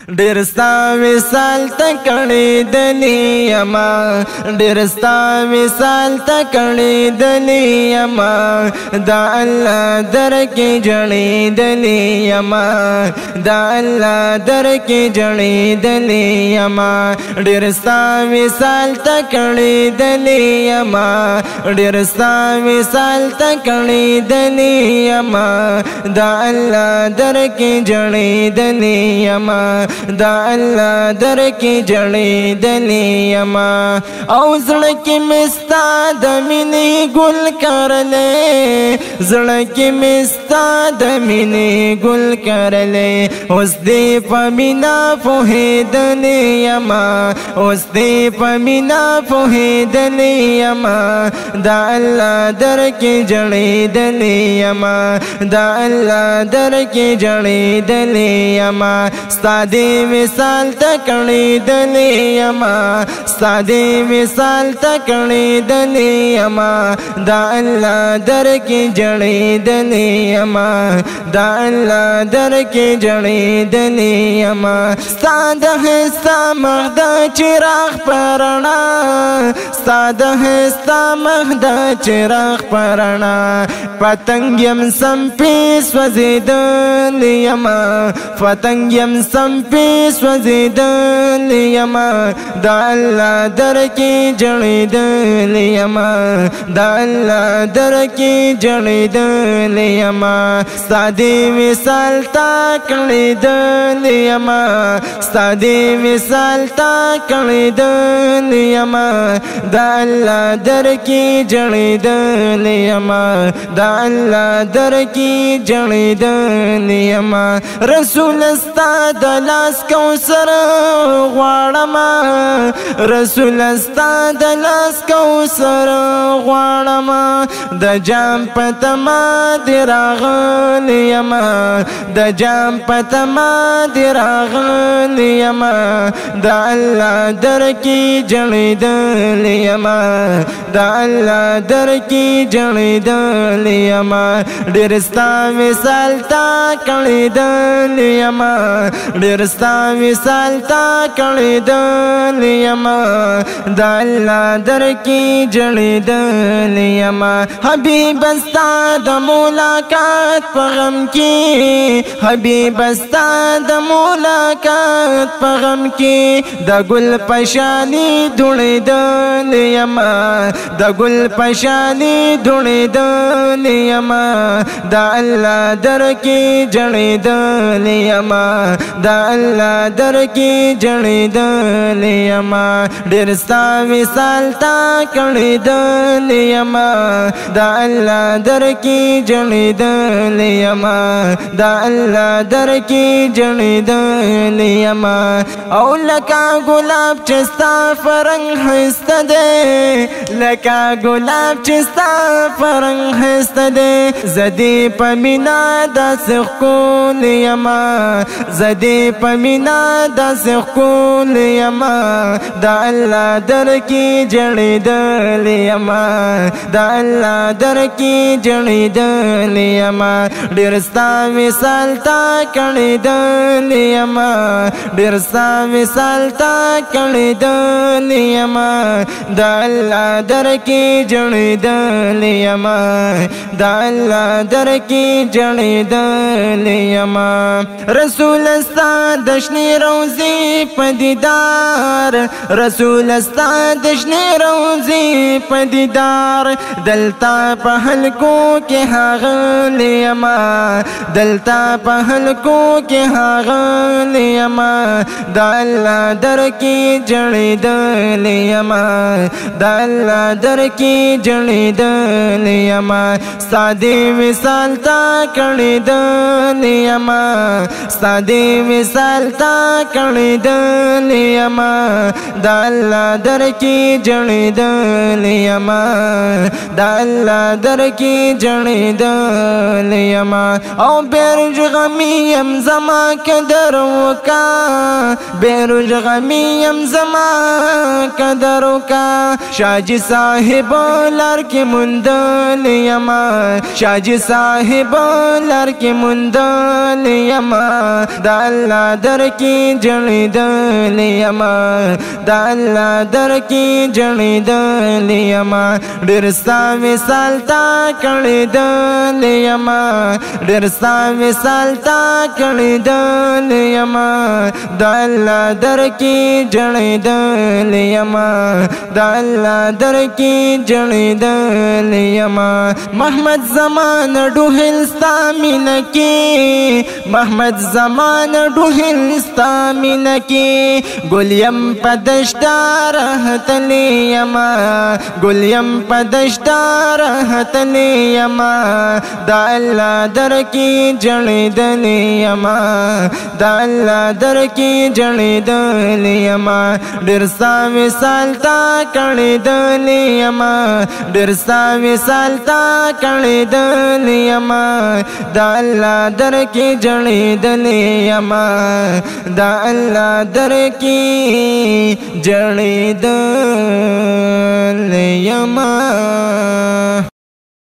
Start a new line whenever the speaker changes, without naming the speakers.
ډېر ستا وصال ته کړېدلې یما ډېر ستا وصال ته کړېدلې یما دا الله در کې جړېدلې یما دا الله در کې جړېدلې یما ډېر ستا وصال ته کړېدلې یما ډېر ستا وصال ته کړېدلې یما دا الله در کې جړېدلې یما دا الله در کې جړېدلې یما او زړه کې مې ستا د مینې ګل کرلې زړه کې مې ستا د مینې ګل کرلې اوس دې په مینا پوهېدلې یما اوس دې په مینا پوهېدلې یما دا الله در کې جړېدلې یما دا الله در کې جړېدلې یما ستا دې وصال ته کړېدلې یما ستا دې وصال ته کړېدلې یما دا الله در کې جړېدلې یما دا الله در کې جړېدلې یما ستا د هستا مخ د چراغ پرنا ستا د هستا مخ د چراغ پرنا پتنګ یم سم پې سوځېدلې یما پتنګ یم سم پې سوځېدلې یما دا الله در کې جړېدلې یما دا الله در کې جړېدلې یما ستا دې وصال ته کړېدلې یما ستا دې وصال ته کړېدلې یما دا الله در کې جړېدلې یما دا الله در کې جړېدلې یما رسول ستا د لاس کوثر غواړم رسول ستا د لاس کوثر غواړم د جام په تما دې راغلی یما د جام په تما دې راغلی یما د الله در کې جړېدلې یما د الله در کې جړېدلې یما ډېر ستا وصال ته کړېدلې یما ډېر ستا وصال ته کړېدلې یما د الله در کې جړېدلې یما حبیب ستا د ملاقات په غم کې حبیب ستا د ملاقات په غم کې د ګل پشانی دړېدلې یما د ګل پشانی دړېدلې یما د الله در کې جړېدلې یما د الله در کې جړېدلې یما ډېر ستا وصال ته کړېدلې یما د الله در کې جړېدلې یما د الله در کې جړېدلې یما او لکه ګلاب چې ستا فرنګ ښایسته دی لکه ګلاب چې ستا فرنګ ښایسته دی زه دې په مینا داسې ښکلې یما زه دې په مینا داسې ښکلې یما د الله در کې جړېدلې یما د الله در کې جړېدلې یما ډېر ستا وصال ته کړېدلې یما ډېر ستا وصال ته کړېدلې یما د الله در کې جړېدلې یما د الله در کې جړېدلې یما رسول ستا د شنې روضې په دیدار رسول ستا د شنې روضې په دیدار دلته په حلقو کې ښاغلی یما دلته په حلقو کې ښاغلی یما د الله در کې جړېدلې یما د الله در کې جړېدلې یما ستا دې وصال ته کړېدلې یما ستا دې وصال ته کړېدلې یما د الله در کې جړېدلې یما د الله در کې جړېدلې یما او بیرج غمی یم زما قدر وکا बेरुज गमीम जमा कदरों का शाजी साहिब लर के मुंदल यमा शाजी साहिब लर के मुंदल यमा दाल्ला दर की जड़ी दल यमा दाल्ला दर की जड़ी दल यमा डिरसा विसालता कड़ी दल यमा डिरसा विसालता कड़ी दल यमा दाल्ला दर की जड़ी दल यमा दाल्ला दर की जड़ी दल यमा मोहम्मद ज़मान डुहिल स्तामिन की मोहम्मद ज़मान डुहिल स्तामिन की गुलियम पदश्ता रहतली यमा गुलियम पदश्ता रहतली यमा दाल्ला दर की जड़ी दल यमा दाल्ला दर की जड़ी दल यमा डिरसा विसालता कड़ी दल यमा डिरसा विसालता कड़ी दल यमा दाल्ला दर की जड़ी दल यमा दाल्ला दर की जड़ी दल यमा।